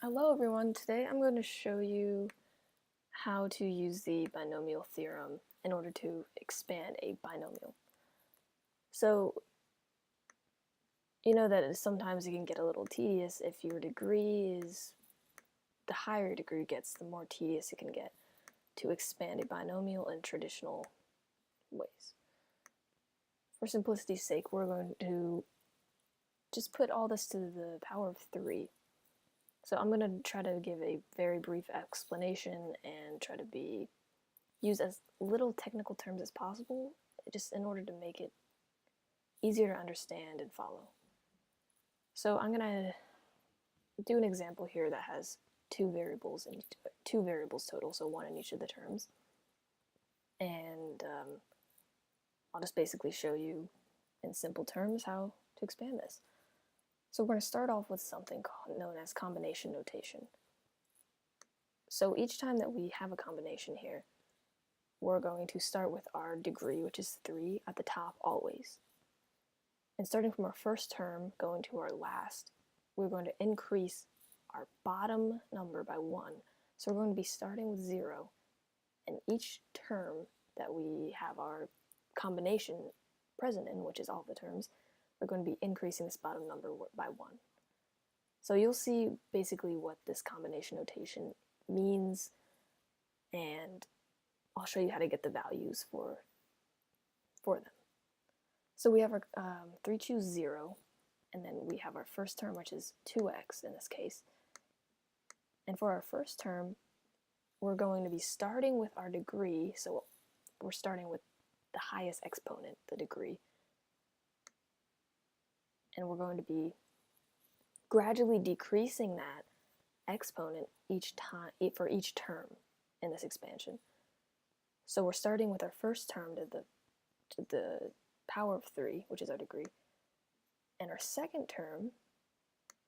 Hello everyone, today I'm going to show you how to use the binomial theorem in order to expand a binomial. So, you know that sometimes it can get a little tedious if your degree is, the higher your degree gets, the more tedious it can get to expand a binomial in traditional ways. For simplicity's sake, we're going to just put all this to the power of 3. So I'm going to try to give a very brief explanation and try to use as little technical terms as possible, just in order to make it easier to understand and follow. So I'm going to do an example here that has two variables total, so one in each of the terms. And I'll just basically show you in simple terms how to expand this. So we're going to start off with something known as combination notation. So each time that we have a combination here, we're going to start with our degree, which is 3, at the top always. And starting from our first term going to our last, we're going to increase our bottom number by 1. So we're going to be starting with 0, and each term that we have our combination present in, which is all the terms, we're going to be increasing this bottom number by 1. So you'll see basically what this combination notation means, and I'll show you how to get the values for them. So we have our 3 choose 0, and then we have our first term, which is 2x in this case. And for our first term, we're going to be starting with our degree, so we're starting with the highest exponent, the degree. And we're going to be gradually decreasing that exponent each time for each term in this expansion. So we're starting with our first term to the power of 3, which is our degree. And our second term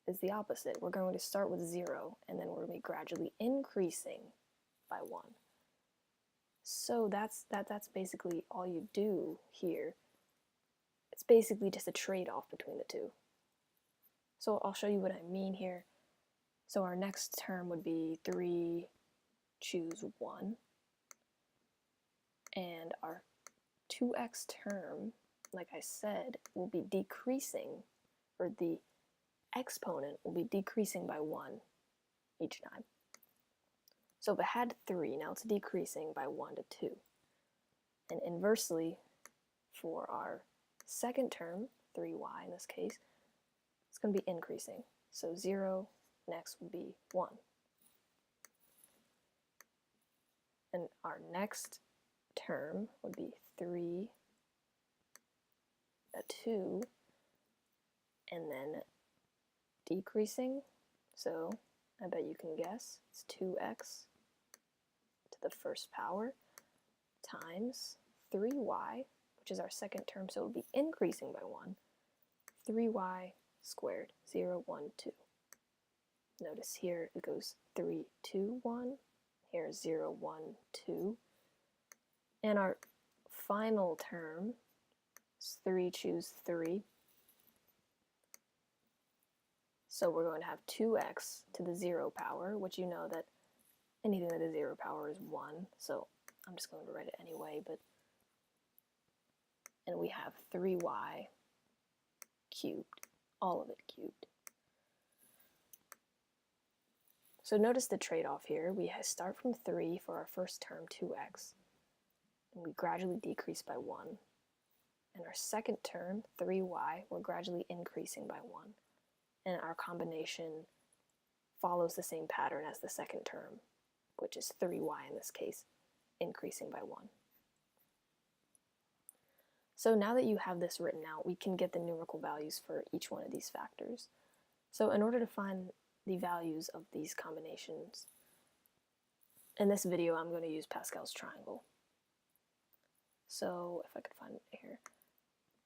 is the opposite. We're going to start with 0, and then we're going to be gradually increasing by 1. So that's basically all you do here. It's basically just a trade-off between the two. So I'll show you what I mean here. So our next term would be 3 choose 1. And our 2x term, like I said, will be decreasing, or the exponent will be decreasing by 1 each time. So if it had 3, now it's decreasing by 1 to 2. And inversely, for our second term, 3y in this case, it's going to be increasing. So 0 next would be 1. And our next term would be 3, a 2, and then decreasing. So I bet you can guess it's 2x to the first power times 3y, which is our second term, so it will be increasing by 1, 3y squared, 0, 1, 2. Notice here it goes 3, 2, 1, here 0, 1, 2. And our final term is 3 choose 3. So we're going to have 2x to the 0 power, which you know that anything to the 0 power is 1, so I'm just going to write it anyway, and we have 3y cubed, all of it cubed. So notice the trade-off here. We start from 3 for our first term, 2x, and we gradually decrease by 1. And our second term, 3y, we're gradually increasing by 1. And our combination follows the same pattern as the second term, which is 3y in this case, increasing by 1. So now that you have this written out, we can get the numerical values for each one of these factors. So in order to find the values of these combinations, in this video I'm going to use Pascal's triangle. So if I could find it here.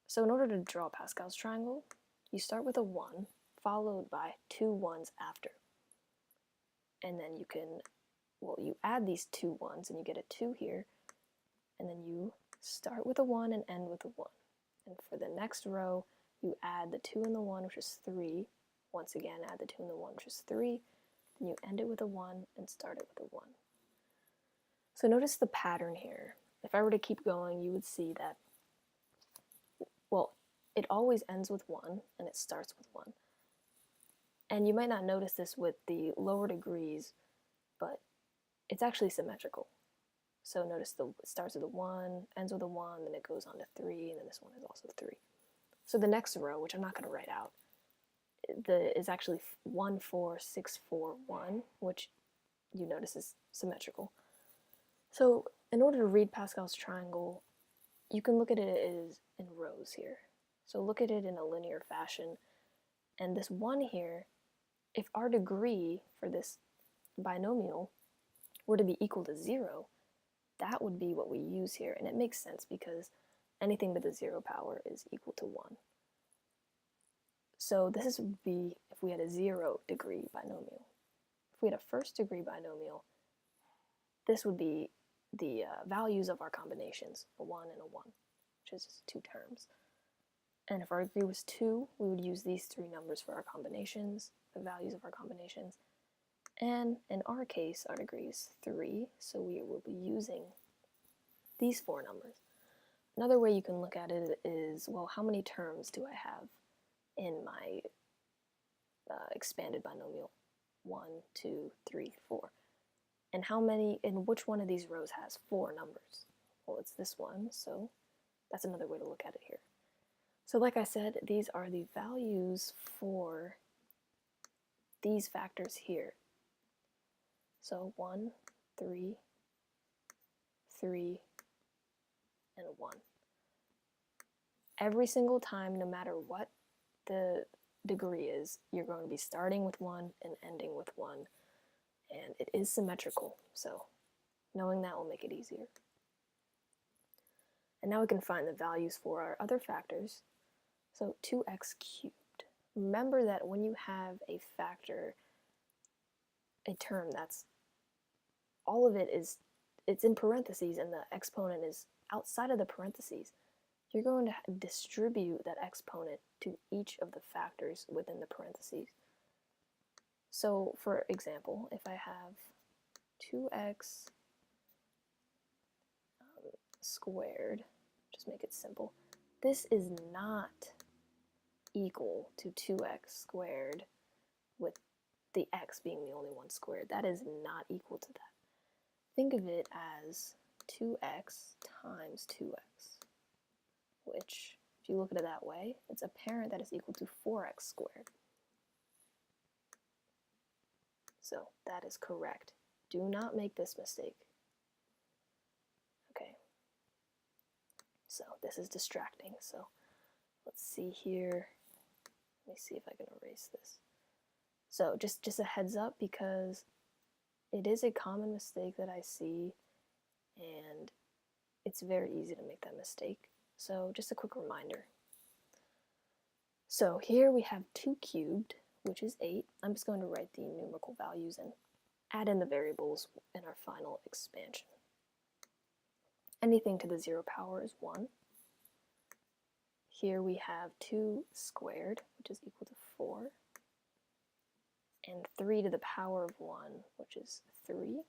So in order to draw Pascal's triangle, you start with a 1, followed by 2 1s after. And then you can, you add these 2 1s and you get a 2 here, and then you start with a 1 and end with a 1. And for the next row, you add the 2 and the 1, which is 3. Once again, add the 2 and the 1, which is 3. and you end it with a 1 and start it with a 1. So notice the pattern here. If I were to keep going, you would see that, well, it always ends with 1 and it starts with 1. And you might not notice this with the lower degrees, but it's actually symmetrical. So notice it starts with a 1, ends with a 1, then it goes on to 3, and then this one is also 3. So the next row, which I'm not going to write out, is actually 1, 4, 6, 4, 1, which you notice is symmetrical. So in order to read Pascal's triangle, you can look at it as in rows here. So look at it in a linear fashion. And this 1 here, if our degree for this binomial were to be equal to 0, that would be what we use here. And it makes sense because anything to the 0 power is equal to 1. So this would be if we had a 0 degree binomial. If we had a first degree binomial, this would be the values of our combinations, a 1 and a 1, which is 2 terms. And if our degree was 2, we would use these 3 numbers for our combinations, the values of our combinations. And in our case, our degree is 3, so we will be using these 4 numbers. Another way you can look at it is, well, how many terms do I have in my expanded binomial? 1, 2, 3, 4. And which one of these rows has 4 numbers? Well, it's this one, so that's another way to look at it here. So like I said, these are the values for these factors here. So 1, 3, 3, and 1. Every single time, no matter what the degree is, you're going to be starting with 1 and ending with 1. And it is symmetrical, so knowing that will make it easier. And now we can find the values for our other factors. So 2x cubed. Remember that when you have a factor, a term that's, all of it is, it's in parentheses and the exponent is outside of the parentheses, you're going to distribute that exponent to each of the factors within the parentheses. So for example, if I have 2x squared, just make it simple, this is not equal to 2x squared with the x being the only one squared. That is not equal to that. Think of it as 2x times 2x, which, if you look at it that way, it's apparent that it's equal to 4x squared. So that is correct. Do not make this mistake. Okay. So this is distracting. So let's see here. Let me see if I can erase this. So just a heads up, because it is a common mistake that I see, and it's very easy to make that mistake. So just a quick reminder. So here we have 2 cubed, which is 8. I'm just going to write the numerical values and add in the variables in our final expansion. Anything to the 0 power is 1. Here we have 2 squared, which is equal to 4. And 3 to the power of 1, which is 3.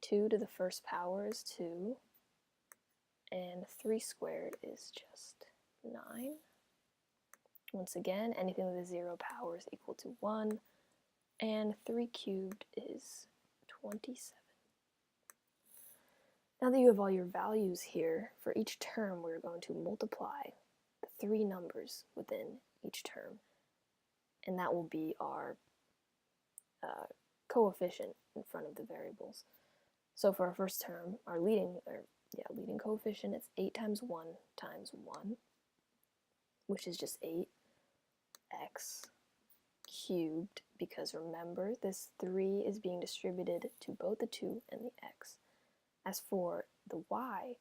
2 to the first power is 2. And 3 squared is just 9. Once again, anything with a 0 power is equal to 1. And 3 cubed is 27. Now that you have all your values here, for each term we're going to multiply the 3 numbers within each term. And that will be our coefficient in front of the variables. So for our first term, our leading coefficient, it's 8 times 1 times 1, which is just 8x cubed, because remember, this 3 is being distributed to both the 2 and the x. As for the y,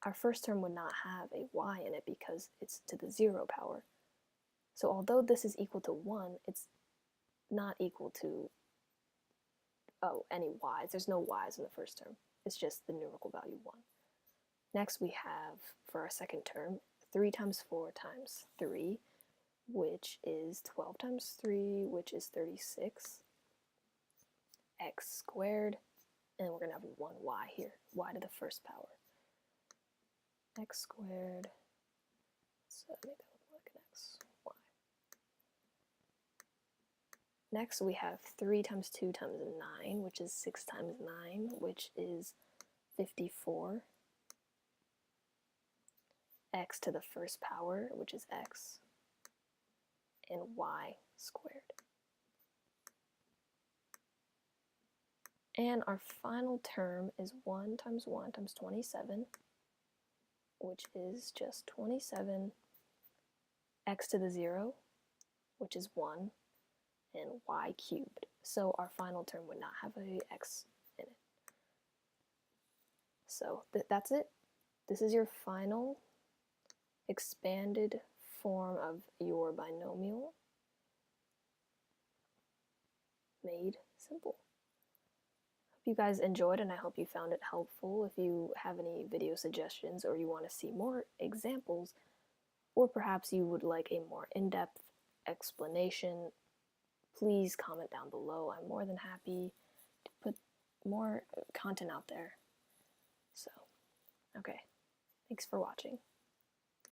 our first term would not have a y in it because it's to the 0 power. So although this is equal to 1, it's not equal to any y's. There's no y's in the first term. It's just the numerical value 1. Next we have, for our second term, 3 times 4 times 3. which is 12 times 3, which is 36, x squared, and we're going to have 1y here, y to the first power. X squared, let's make that look like an x, y. Next we have 3 times 2 times 9, which is 6 times 9, which is 54. X to the first power, which is x, and y squared. And our final term is 1 times 27, which is just 27, x to the 0, which is 1, and y cubed. So our final term would not have a x in it. So that's it. This is your final expanded form of your binomial made simple. Hope you guys enjoyed, and I hope you found it helpful. If you have any video suggestions or you want to see more examples, or perhaps you would like a more in-depth explanation, please comment down below. I'm more than happy to put more content out there. So, okay, thanks for watching.